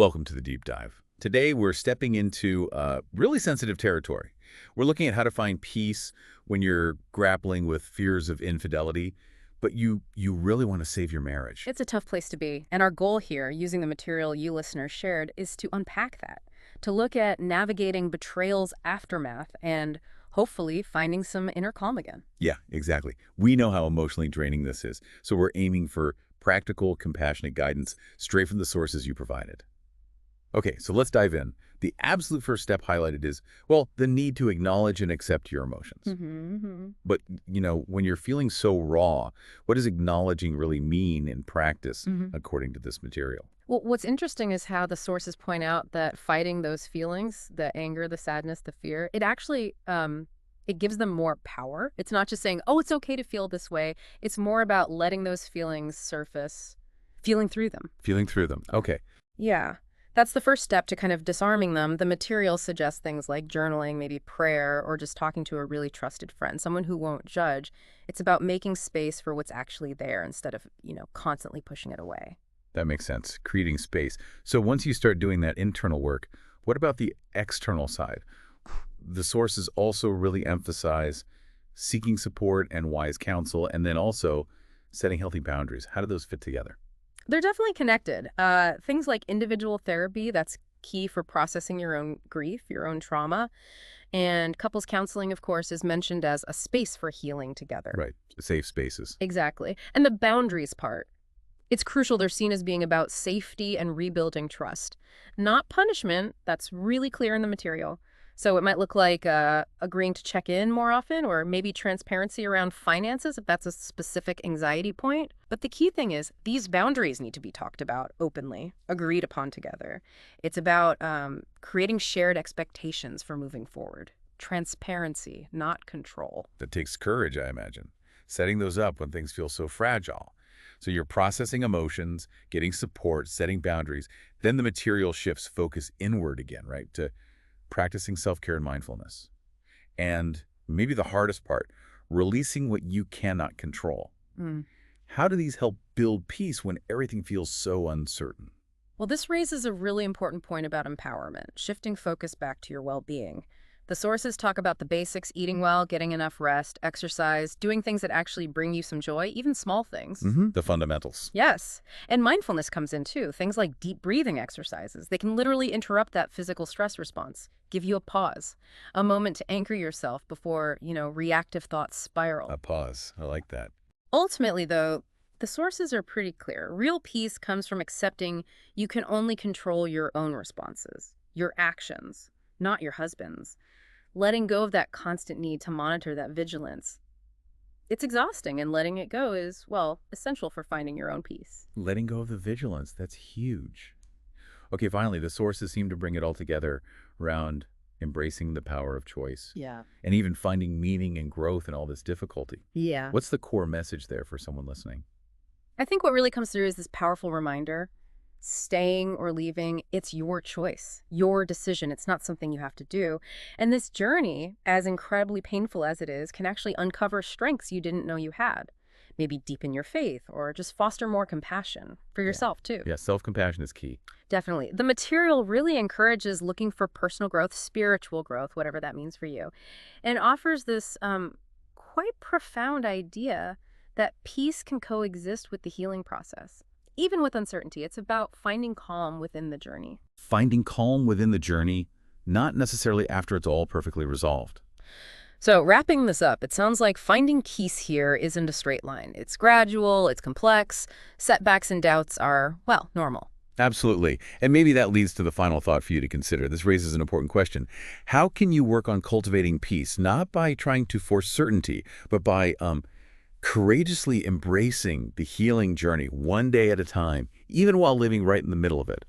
Welcome to the deep dive. Today, we're stepping into really sensitive territory. We're looking at how to find peace when you're grappling with fears of infidelity, but you really want to save your marriage. It's a tough place to be, and our goal here, using the material you listeners shared, is to unpack that, to look at navigating betrayal's aftermath and hopefully finding some inner calm again. Yeah, exactly. We know how emotionally draining this is, so we're aiming for practical, compassionate guidance straight from the sources you provided. Okay, so let's dive in. The absolute first step highlighted is, well, the need to acknowledge and accept your emotions. But, when you're feeling so raw, what does acknowledging really mean in practice, according to this material? Well, what's interesting is how the sources point out that fighting those feelings, the anger, the sadness, the fear, it actually it gives them more power. It's not just saying, oh, it's okay to feel this way. It's more about letting those feelings surface, feeling through them. Feeling through them. Okay. Yeah. That's the first step to kind of disarming them. The material suggests things like journaling, maybe prayer, or just talking to a really trusted friend, someone who won't judge. It's about making space for what's actually there instead of, constantly pushing it away. That makes sense. Creating space. So once you start doing that internal work, what about the external side? The sources also really emphasize seeking support and wise counsel, and then also setting healthy boundaries. How do those fit together? They're definitely connected. Things like individual therapy, that's key for processing your own grief, your own trauma. And couples counseling, of course, is mentioned as a space for healing together. Right. Safe spaces. Exactly. And the boundaries part. It's crucial they're seen as being about safety and rebuilding trust, not punishment. That's really clear in the material. So it might look like agreeing to check in more often, or maybe transparency around finances if that's a specific anxiety point. But the key thing is these boundaries need to be talked about openly, agreed upon together. It's about creating shared expectations for moving forward. Transparency, not control. That takes courage, I imagine. Setting those up when things feel so fragile. So you're processing emotions, getting support, setting boundaries. Then the material shifts focus inward again, right? To practicing self-care and mindfulness. And maybe the hardest part, releasing what you cannot control. How do these help build peace when everything feels so uncertain? Well, this raises a really important point about empowerment, shifting focus back to your well-being. The sources talk about the basics: eating well, getting enough rest, exercise, doing things that actually bring you some joy, even small things. The fundamentals. Yes. And mindfulness comes in too. Things like deep breathing exercises. They can literally interrupt that physical stress response, give you a pause, a moment to anchor yourself before, reactive thoughts spiral. A pause. I like that. Ultimately, though, the sources are pretty clear. Real peace comes from accepting you can only control your own responses, your actions, not your husband's. Letting go of that constant need to monitor that vigilance. It's exhausting, and letting it go is, well, essential for finding your own peace. Letting go of the vigilance, that's huge. Okay, finally, the sources seem to bring it all together around embracing the power of choice. Yeah. And even finding meaning and growth in all this difficulty. Yeah. What's the core message there for someone listening? I think what really comes through is this powerful reminder. Staying or leaving, it's your choice, your decision. It's not something you have to do. And this journey, as incredibly painful as it is, can actually uncover strengths you didn't know you had. Maybe deepen your faith or just foster more compassion for yourself, too. Yeah, self-compassion is key. Definitely. The material really encourages looking for personal growth, spiritual growth, whatever that means for you, and offers this quite profound idea that peace can coexist with the healing process. Even with uncertainty, it's about finding calm within the journey. Finding calm within the journey, not necessarily after it's all perfectly resolved. So wrapping this up, it sounds like finding peace here isn't a straight line. It's gradual, it's complex. Setbacks and doubts are, well, normal. Absolutely. And maybe that leads to the final thought for you to consider. This raises an important question. How can you work on cultivating peace, not by trying to force certainty, but by courageously embracing the healing journey one day at a time, even while living right in the middle of it?